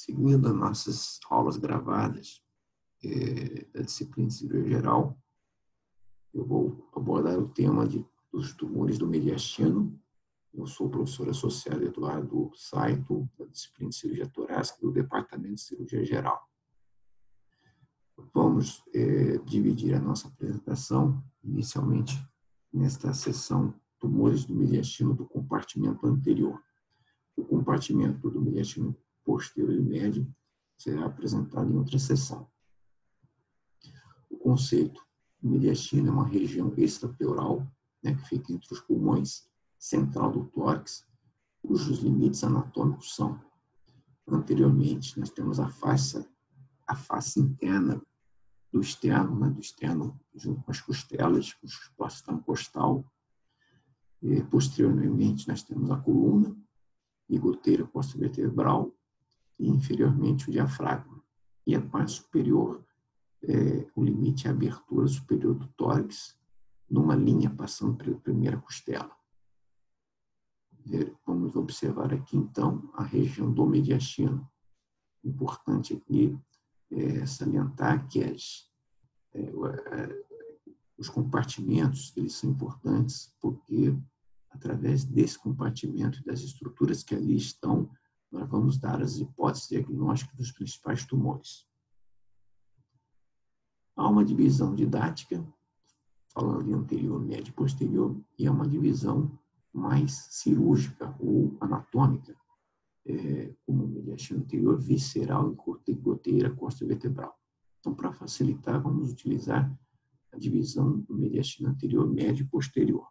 seguindo as nossas aulas gravadas da disciplina de cirurgia geral, eu vou abordar o tema dos tumores do mediastino. Eu sou o professor associado Eduardo Saito, da disciplina de cirurgia torácica do Departamento de Cirurgia Geral. Vamos dividir a nossa apresentação, inicialmente, nesta seção tumores do mediastino do compartimento anterior. O compartimento do mediastino posterior e médio será apresentado em outra sessão. O conceito: o mediastino é uma região extrapleural, que fica entre os pulmões, central do tórax, cujos limites anatômicos são: anteriormente, nós temos a face interna do externo, junto com as costelas, com a exposição costal. E, posteriormente, nós temos a coluna e goteira costovertebral, e inferiormente o diafragma. E a parte superior, o limite é a abertura superior do tórax, numa linha passando pela primeira costela. Vamos observar aqui, então, a região do mediastino. Importante aqui salientar que os compartimentos, eles são importantes porque, através desse compartimento e das estruturas que ali estão, nós vamos dar as hipóteses diagnósticas dos principais tumores. Há uma divisão didática, falando de anterior, médio e posterior, e há uma divisão mais cirúrgica ou anatômica, como o mediastino anterior, visceral e goteira costovertebral. Então, para facilitar, vamos utilizar a divisão do mediastino anterior, médio e posterior.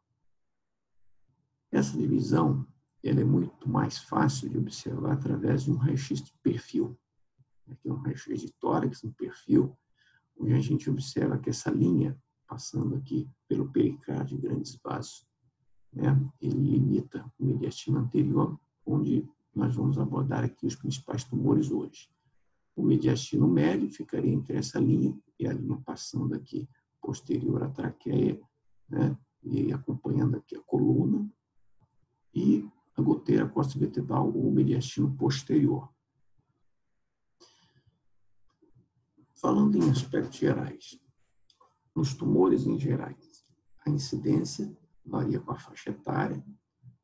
Essa divisão ela é muito mais fácil de observar através de um raio-x de perfil. Aqui é um raio-x de tórax, um perfil, onde a gente observa que essa linha, passando aqui pelo pericárdio e grandes vasos, ele limita o mediastino anterior, onde nós vamos abordar aqui os principais tumores hoje. O mediastino médio ficaria entre essa linha e a linha passando aqui posterior à traqueia, e acompanhando aqui a coluna, e a goteira costovertebral ou mediastino posterior. Falando em aspectos gerais, nos tumores em gerais, a incidência varia com a faixa etária.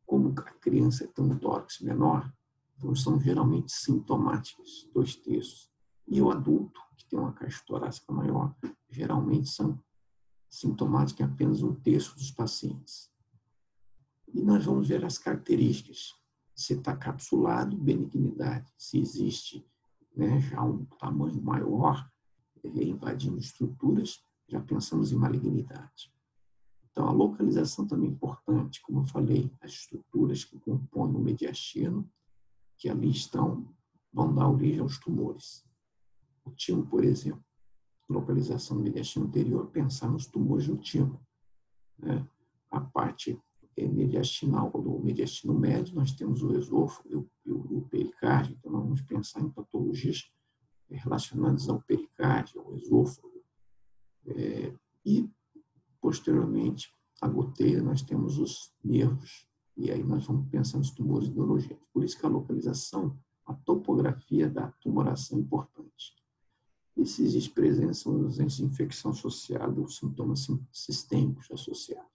Como a criança tem um tórax menor, então são geralmente sintomáticas, 2/3. E o adulto, que tem uma caixa torácica maior, geralmente são sintomáticas em apenas 1/3 dos pacientes. E nós vamos ver as características. Se está capsulado, benignidade. Se existe já um tamanho maior, invadindo estruturas, já pensamos em malignidade. Então, a localização também é importante. Como eu falei, as estruturas que compõem o mediastino, que ali estão, vão dar origem aos tumores. O timo, por exemplo, localização do mediastino anterior, pensar nos tumores do timo. A parte mediastinal ou do mediastino médio, nós temos o esôfago e o pericárdio, então nós vamos pensar em patologias relacionadas ao pericárdio, ao esôfago. E, posteriormente, a goteira, nós temos os nervos, e aí nós vamos pensar nos tumores neurogênicos. Por isso que a localização, a topografia da tumoração é importante. E se existe presença ou ausência de infecção associada ou sintomas sistêmicos associados.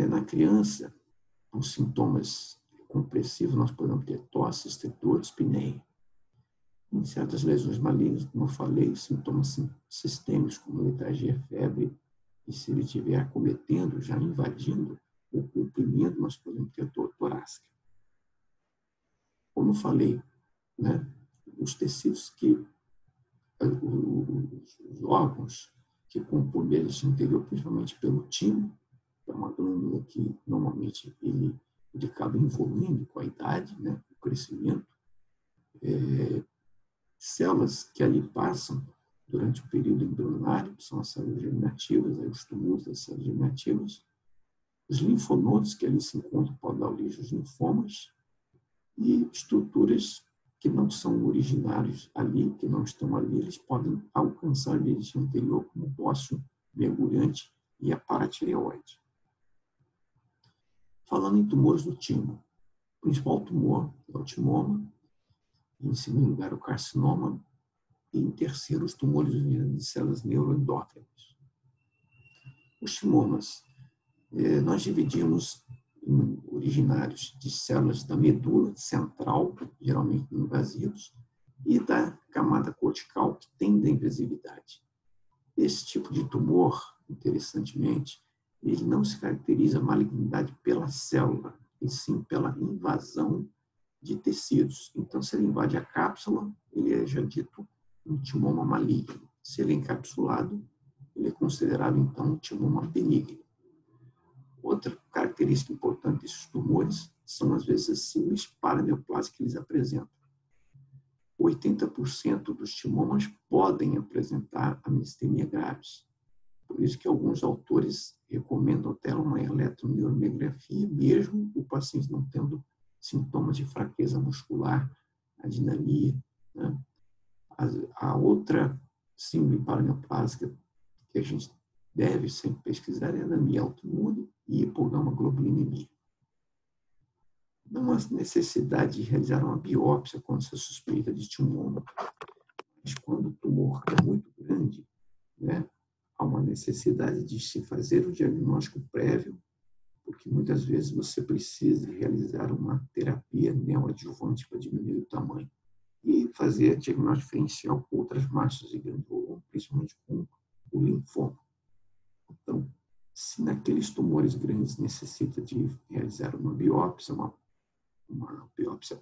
Na criança, os sintomas compressivos, nós podemos ter tosse, estritor, dispneia. Em certas lesões malignas, como eu falei, sintomas sistêmicos, como letargia, febre, e se ele estiver acometendo, já invadindo ou comprimindo, nós podemos ter dor torácica. Como eu falei, os tecidos os órgãos que compõem o mediastino anterior, principalmente pelo timo, é uma glândula que normalmente ele acaba evoluindo com a idade, o crescimento. Células que ali passam durante o período embrionário, que são as células germinativas, os tumores das células germinativas, os linfonodos que ali se encontram podem dar origem aos linfomas, e estruturas que não são originários ali, que não estão ali, eles podem alcançar o mediastino anterior, como o bócio mergulhante e a paratireoide. Falando em tumores do timo, o principal tumor é o timoma, Em segundo lugar, o carcinoma. E em terceiro, os tumores de células neuroendócrinas. Os timomas, nós dividimos em originários de células da medula central, geralmente invasivos, e da camada cortical, que tem da invasividade. Esse tipo de tumor, interessantemente, ele não se caracteriza a malignidade pela célula, e sim pela invasão de tecidos. Então, se ele invade a cápsula, ele é já dito um timoma maligno. Se ele é encapsulado, ele é considerado, então, um timoma benigno. Outra característica importante desses tumores são, às vezes, as síndromes paraneoplásicas que eles apresentam. 80% dos timomas podem apresentar amistenia graves. Por isso que alguns autores recomendam até uma eletroneuromiografia, mesmo o paciente não tendo sintomas de fraqueza muscular, adinamia. Né? A outra síndrome paraneoplásica que a gente deve sempre pesquisar é a anemia autoimune e hipogama-globulinemia. Não há necessidade de realizar uma biópsia quando se suspeita de timoma, mas quando o tumor é muito grande, né, há uma necessidade de se fazer o diagnóstico prévio, porque muitas vezes você precisa realizar uma terapia neoadjuvante para diminuir o tamanho e fazer diagnóstico diferencial com outras massas de grande volume, principalmente com o linfoma. Então, se naqueles tumores grandes necessita de realizar uma biópsia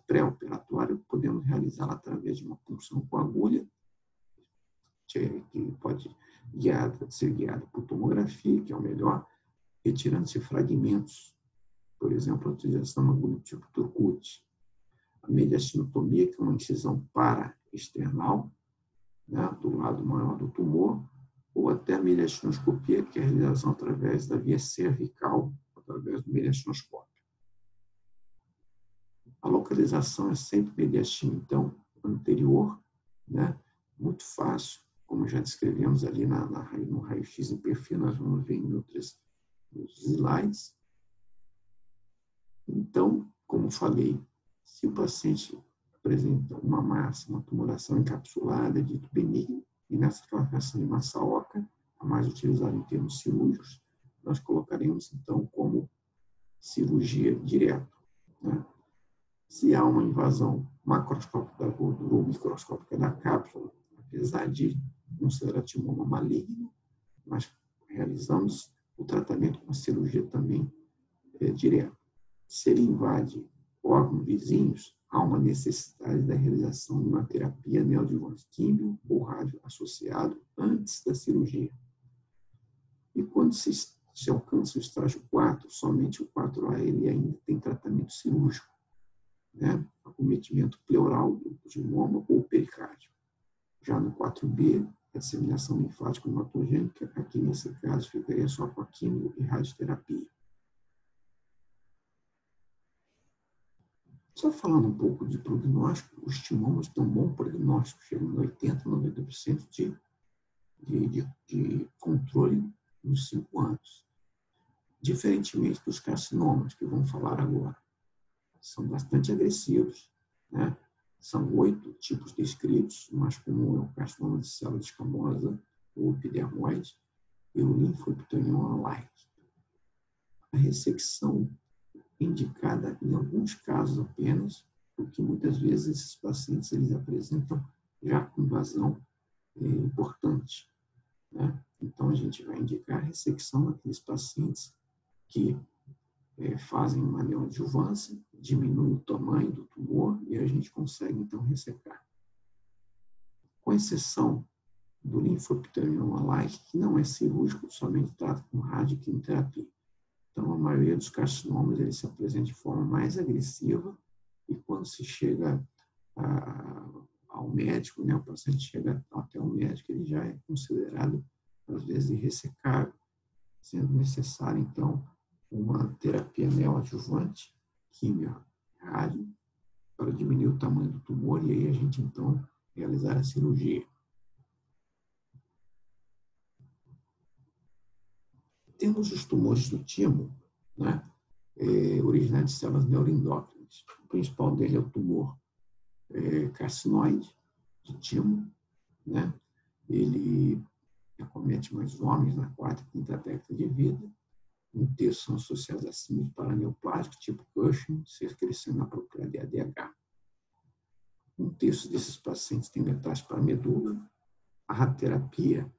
pré-operatória, podemos realizá-la através de uma punção com agulha, que pode ser guiada por tomografia, que é o melhor, retirando-se fragmentos. Por exemplo, a utilização de uma agulha tipo Turcut. A mediastinotomia, que é uma incisão para-external, né, do lado maior do tumor, ou até a mediastinoscopia, que é a realização através da via cervical, através do mediastinoscópio. A localização é sempre mediastino, então, anterior, né, muito fácil, como já descrevemos ali no raio-x em perfil, nós vamos ver em outros slides. Então, como falei, se o paciente apresenta uma massa, uma tumoração encapsulada, é dito benigno, e nessa classificação de massa oca, a mais utilizada em termos cirúrgicos, nós colocaremos, então, como cirurgia direta. Né? Se há uma invasão macroscópica da gordura ou microscópica da cápsula, apesar de considerar timoma maligno, nós realizamos o tratamento com a cirurgia também direta. Se ele invade órgãos vizinhos, há uma necessidade da realização de uma terapia neoadjuvante químio ou rádio associado antes da cirurgia. E quando se alcança o estágio 4, somente o 4A ele ainda tem tratamento cirúrgico, né? Acometimento pleural do timoma ou pericárdio. Já no 4B, a disseminação linfática hematogênica, aqui nesse caso ficaria só com a quimio e radioterapia. Só falando um pouco de prognóstico, os timomas dão um bom prognóstico, chegando a 80%, 90% de controle nos 5 anos. Diferentemente dos carcinomas, que vamos falar agora. São bastante agressivos, né? São 8 tipos descritos, o mais comum é o carcinoma de célula escamosa, ou epidermoide, e o linfoepitelioma like. A ressecção indicada em alguns casos apenas, porque muitas vezes esses pacientes eles apresentam já com invasão importante, né? Então, a gente vai indicar a ressecção naqueles pacientes que fazem uma neoadjuvância, diminui o tamanho do tumor e a gente consegue, então, ressecar. Com exceção do linfoepitelioma like, que não é cirúrgico, somente trata com radioquimioterapia. Então, a maioria dos carcinomas eles se apresentam de forma mais agressiva e quando se chega ao médico, né, o paciente chega até o médico, ele já é considerado, às vezes, irressecável, sendo necessário, então, uma terapia neoadjuvante, quimio, rádio, para diminuir o tamanho do tumor e aí a gente, então, realizar a cirurgia. Temos os tumores do timo, né, originários de células neuroendócrinas. O principal dele é o tumor carcinoide de timo, né? Ele acomete mais homens na quarta e quinta década de vida. Um terço são associados a síndrome paraneoplásica, tipo Cushing, ser crescendo na propriedade ADH. Um terço desses pacientes tem metástase para a medula. A radioterapia,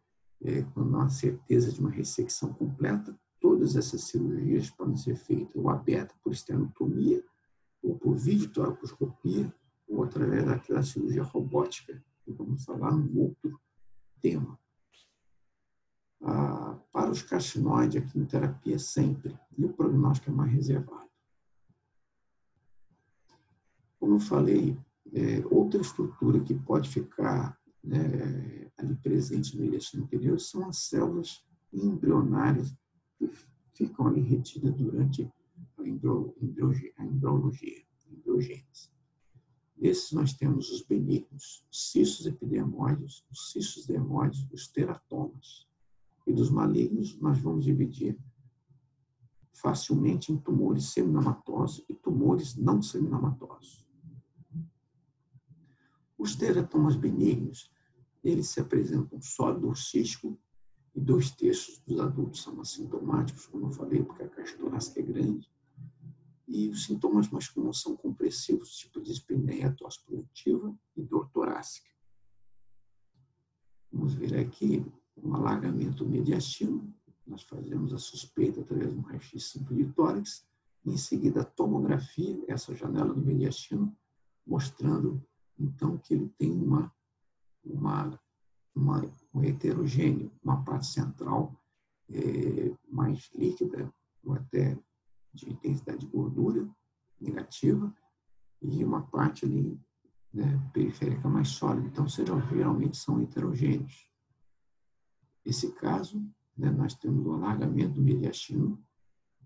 quando não há certeza de uma ressecção completa, todas essas cirurgias podem ser feitas ou aberta por esternotomia, ou por videotoracoscopia, ou através daquela cirurgia robótica, que vamos falar num outro tema. Para os carcinoides, a quimioterapia sempre, e o prognóstico é mais reservado. Como eu falei, outra estrutura que pode ficar, né, ali presente no intestino inferior são as células embrionárias que ficam ali retidas durante a embriologia, a embriogênese. Desses nós temos os benignos, os cistos epidermoides, os cistos dermoides, os teratomas. E dos malignos nós vamos dividir facilmente em tumores seminamatosos e tumores não seminamatosos. Os teratomas benignos, eles se apresentam sólido ou cístico, e 2/3 dos adultos são assintomáticos, como eu falei, porque a caixa torácica é grande. E os sintomas mais comuns são compressivos, tipo de dispneia, tosse produtiva e dor torácica. Vamos ver aqui um alargamento mediastino. Nós fazemos a suspeita através de um raio-x simples de tórax. E em seguida, a tomografia, essa janela do mediastino, mostrando, então, que ele tem um heterogêneo, uma parte central mais líquida, ou até de intensidade de gordura negativa, e uma parte ali, né, periférica mais sólida. Então, geralmente são heterogêneos. Nesse caso, né, nós temos o alargamento do mediastino,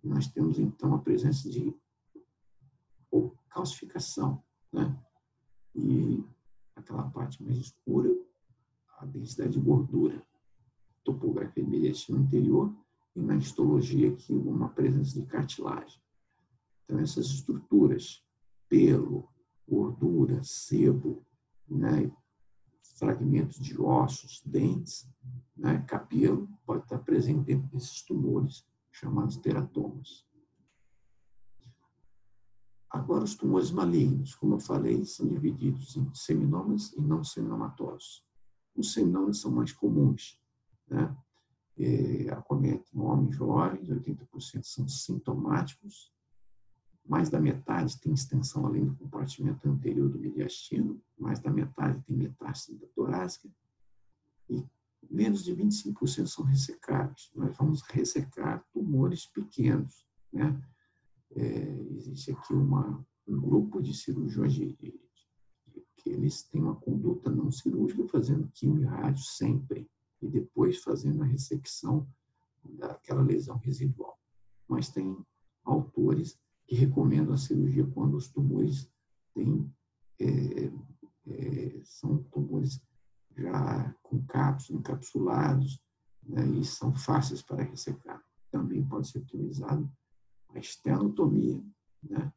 e nós temos, então, a presença de calcificação, né? E aquela parte mais escura, a densidade de gordura, topografia do mediastino anterior, e na histologia aqui uma presença de cartilagem. Então, essas estruturas, pelo, gordura, sebo, né, fragmentos de ossos, dentes, né, cabelo, pode estar presente dentro desses tumores, chamados teratomas. Agora, os tumores malignos, como eu falei, são divididos em seminomas e não seminomatosos. Os seminomas são mais comuns, né? Acometem homens jovens, 80% são sintomáticos, mais da metade tem extensão além do compartimento anterior do mediastino, mais da metade tem metástase da torácica, e menos de 25% são ressecados. Nós vamos ressecar tumores pequenos, né? Existe aqui um grupo de cirurgiões que eles têm uma conduta não cirúrgica, fazendo quimio e rádio sempre, e depois fazendo a ressecção daquela lesão residual. Mas tem autores que recomendam a cirurgia quando os tumores são tumores já com cápsula, encapsulados, né, e são fáceis para ressecar. Também pode ser utilizado a esternotomia, né,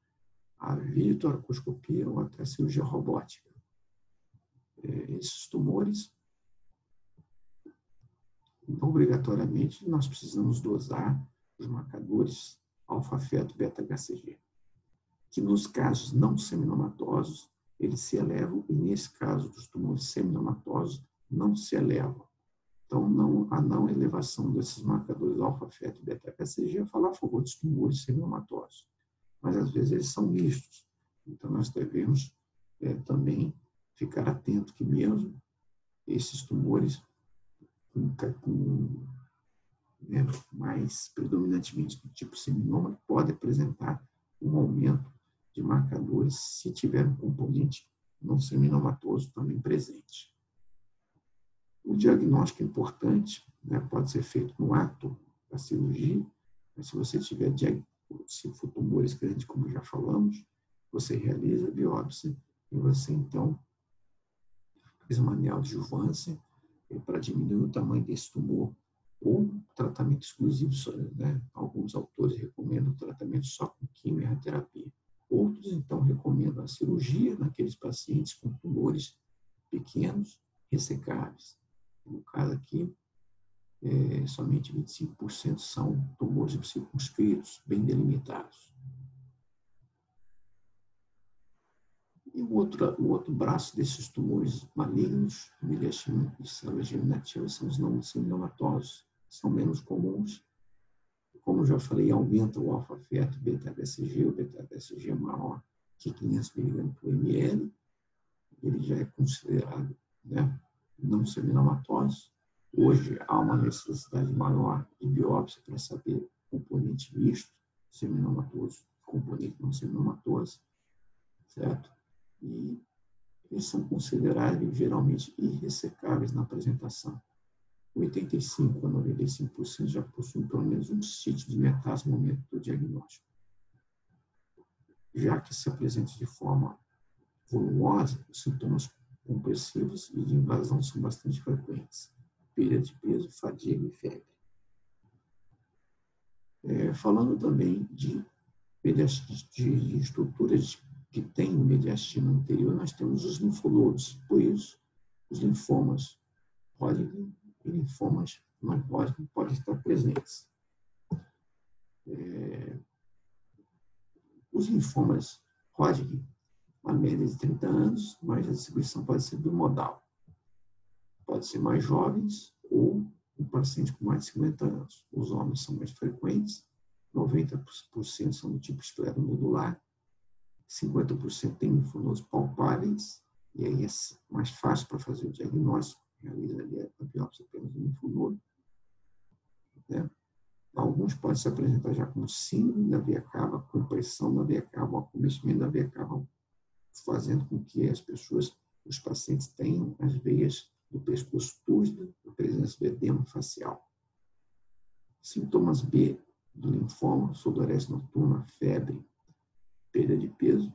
a videotoracoscopia ou até a cirurgia robótica. Esses tumores, obrigatoriamente, nós precisamos dosar os marcadores alfa-feto beta-HCG, que nos casos não seminomatosos, eles se elevam, e nesse caso dos tumores seminomatosos, não se elevam. Então, a não elevação desses marcadores alfa-feto e beta-HCG fala a favor dos tumores seminomatosos. Mas, às vezes, eles são mistos. Então, nós devemos também ficar atento que mesmo esses tumores mais predominantemente do tipo seminoma pode apresentar um aumento de marcadores se tiver um componente não seminomatoso também presente. O diagnóstico é importante, né, pode ser feito no ato da cirurgia, mas se você tiver, se for tumores grandes, como já falamos, você realiza a biópsia e você, então, faz uma neoadjuvância para diminuir o tamanho desse tumor, ou tratamento exclusivo, né? Alguns autores recomendam tratamento só com quimioterapia, Outros, então, recomendam a cirurgia naqueles pacientes com tumores pequenos, ressecáveis. No caso aqui, somente 25% são tumores circunscritos, bem delimitados. E o outro braço desses tumores malignos, mediastina e células germinativas, são os não seminoma-tosos, são menos comuns. Como já falei, aumenta o alfa-feto, beta-HCG, o beta-HCG é maior que 500 mg por ml, ele já é considerado, né, não seminoma-toso. Hoje há uma necessidade maior de biópsia para saber componente misto, seminoma-toso, componente não seminoma-toso, certo? E eles são considerados geralmente irressecáveis na apresentação. 85% a 95% já possuem pelo menos um sítio de metástase no momento do diagnóstico. Já que se apresenta de forma volumosa, os sintomas compressivos e de invasão são bastante frequentes. Perda de peso, fadiga e febre. Falando também de estruturas que têm mediastina anterior, nós temos os linfonodos, por isso os linfomas Hodgkin e linfomas não Hodgkin podem estar presentes. Os linfomas Hodgkin, a média de 30 anos, mas a distribuição pode ser bimodal. Pode ser mais jovens ou um paciente com mais de 50 anos. Os homens são mais frequentes, 90% são do tipo escleronodular, 50% têm linfonodos palpáveis, e aí é mais fácil para fazer o diagnóstico, realiza ali a biópsia apenas do linfonodo. Né? Alguns podem se apresentar já com síndrome da veia cava, compressão da veia cava, acometimento da veia cava, fazendo com que as pessoas, os pacientes tenham as veias do pescoço túrgidas, a presença do edema facial. Sintomas B do linfoma, sudorese noturna, febre, perda de peso,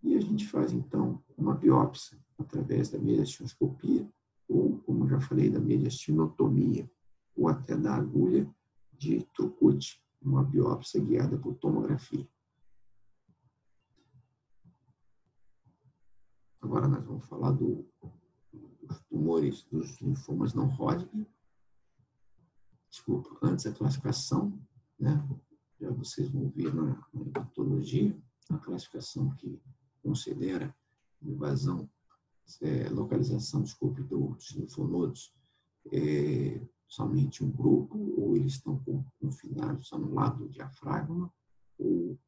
e a gente faz, então, uma biópsia através da mediastinoscopia, ou, como já falei, da mediastinotomia, ou até da agulha de Trucute, uma biópsia guiada por tomografia. Agora nós vamos falar dos tumores, dos linfomas não Hodgkin. Desculpa, antes a classificação, né? Já vocês vão ver na hematologia, a classificação que considera invasão, localização, desculpe, dos linfonodos, somente um grupo, ou eles estão confinados só no lado do diafragma, ou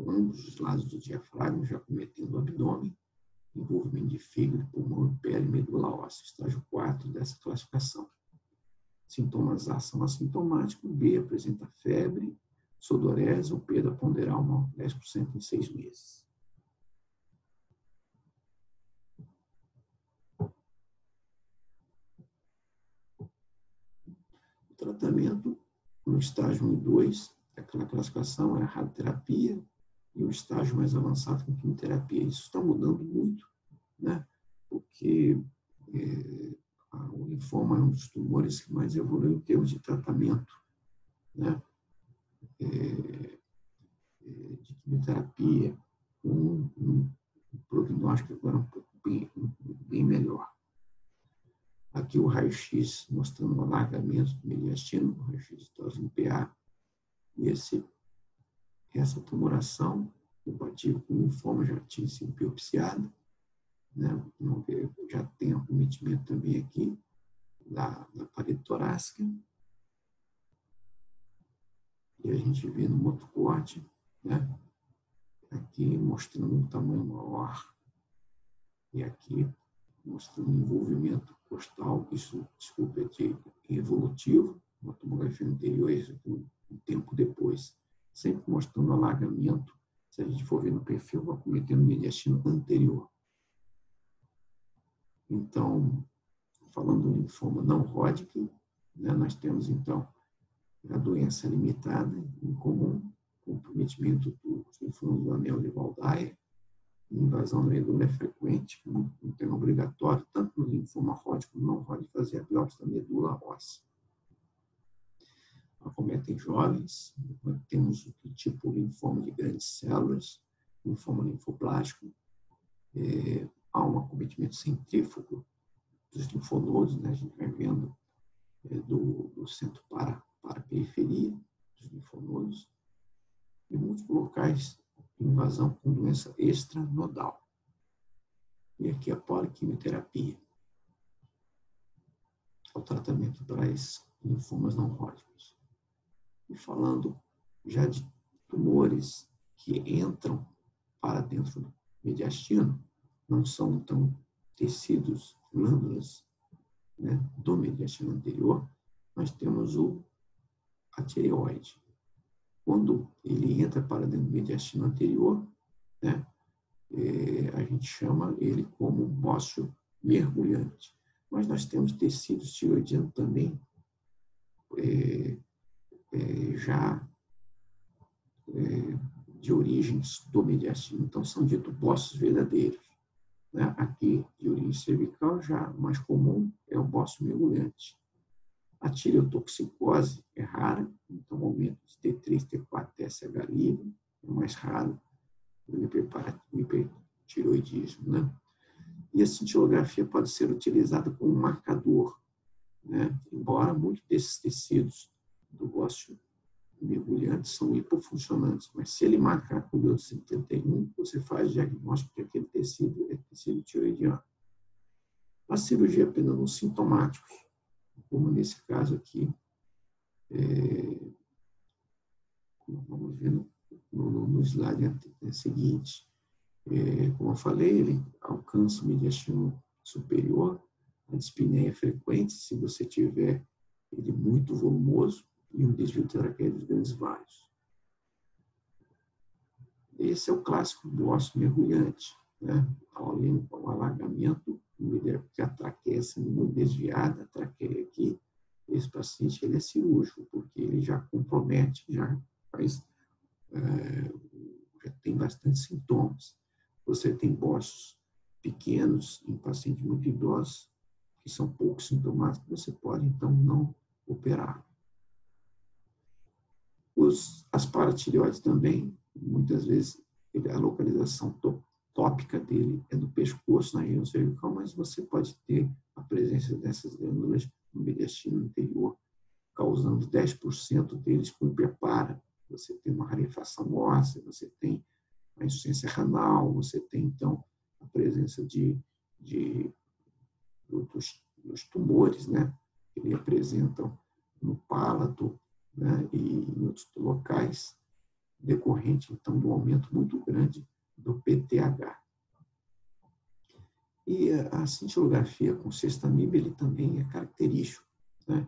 ambos os lados do diafragma, já cometendo o abdômen, envolvimento de fígado, pulmão, pele e medula óssea, estágio 4 dessa classificação. Sintomas A são assintomáticos, B apresenta febre, sudorese ou perda ponderal maior que 10% em 6 meses. O tratamento no estágio 1 e 2, aquela classificação é a radioterapia, e o estágio mais avançado com quimioterapia. Isso está mudando muito, né? Porque o linfoma é um dos tumores que mais evoluiu em termos de tratamento, né? De quimioterapia, um prognóstico agora um pouco bem melhor. Aqui o raio-x mostrando o alargamento do mediastino, o raio-x de Tosing PA, e essa tumoração compatível com o linfoma já tinha sido biopsiada, né? Já tem acometimento também aqui da parede torácica, e a gente vê no outro corte, né? Aqui mostrando um tamanho maior, e aqui mostrando um envolvimento costal, isso, desculpa, é evolutivo, uma tomografia anterior, um tempo depois, sempre mostrando alargamento. Se a gente for ver no perfil, vai cometendo mediastino anterior. Então, falando do linfoma não Hodgkin, né, nós temos, então, a doença limitada, incomum, comprometimento dos linfonodos do anel de Waldeyer, invasão da medula é frequente, não tem obrigatório, tanto no linfoma Hodgkin como não Hodgkin, fazer a biópsia da medula óssea. Acometem jovens, temos o tipo linfoma de grandes células, linfoma linfoplástico, há um acometimento centrífugo dos linfonodos, né? A gente vai vendo do centro para a periferia dos linfonodos, e muitos locais de invasão com doença extranodal. E aqui a poliquimioterapia, o tratamento para esses linfomas não Hodgkins. E falando já de tumores que entram para dentro do mediastino, não são, então, tecidos, glândulas, né, do mediastino anterior, nós temos a tireoide. Quando ele entra para dentro do mediastino anterior, né, a gente chama ele como bócio mergulhante. Mas nós temos tecidos tireoidianos também já de origens do mediastino, então são ditos bócios verdadeiros. Né? Aqui, de origem cervical, já mais comum é o bócio mergulhante. A tireotoxicose é rara, então aumento de T3, T4, TSH livre, é mais raro no hipertireoidismo. Né? E a cintilografia pode ser utilizada como marcador, né? Embora muitos desses tecidos do bócio mergulhante são hipofuncionantes, mas se ele marcar com o iodo 71, você faz o diagnóstico de aquele tecido é tecido tireoidiano. A cirurgia apenas nos sintomáticos, como nesse caso aqui, como vamos ver no slide seguinte, como eu falei, ele alcança o mediastino superior, a dispneia é frequente se você tiver ele muito volumoso e um desvio de traqueia dos grandes vários. Esse é o clássico do ósseo mergulhante, né? O alagamento, porque a traqueia sendo muito desviada, a traqueia aqui, esse paciente ele é cirúrgico, porque ele já compromete, já tem bastante sintomas. Você tem bócios pequenos em pacientes muito idosos, que são pouco sintomáticos, você pode, então, não operar. As paratireoides também, muitas vezes, a localização tópica dele é no pescoço, na região cervical, mas você pode ter a presença dessas glândulas no mediastino anterior, causando 10% deles com hiperpara. Você tem uma rarefação óssea, você tem a insuficiência renal, você tem, então, a presença dos tumores, né, que ele apresentam no palato, né, e em outros locais, decorrente, então, do aumento muito grande do PTH. E a cintilografia com sextamib, ele também é característico, né?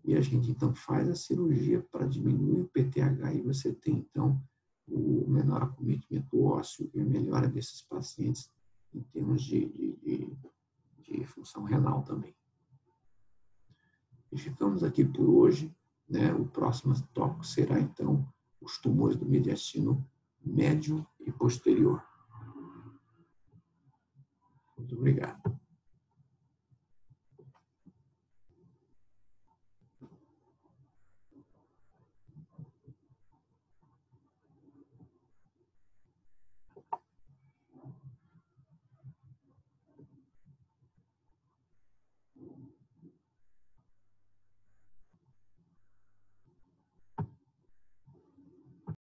E a gente, então, faz a cirurgia para diminuir o PTH e você tem, então, o menor acometimento ósseo e a melhora desses pacientes em termos de função renal também. E ficamos aqui por hoje, né? O próximo tópico será, então, os tumores do mediastino médio e posterior. Muito obrigado.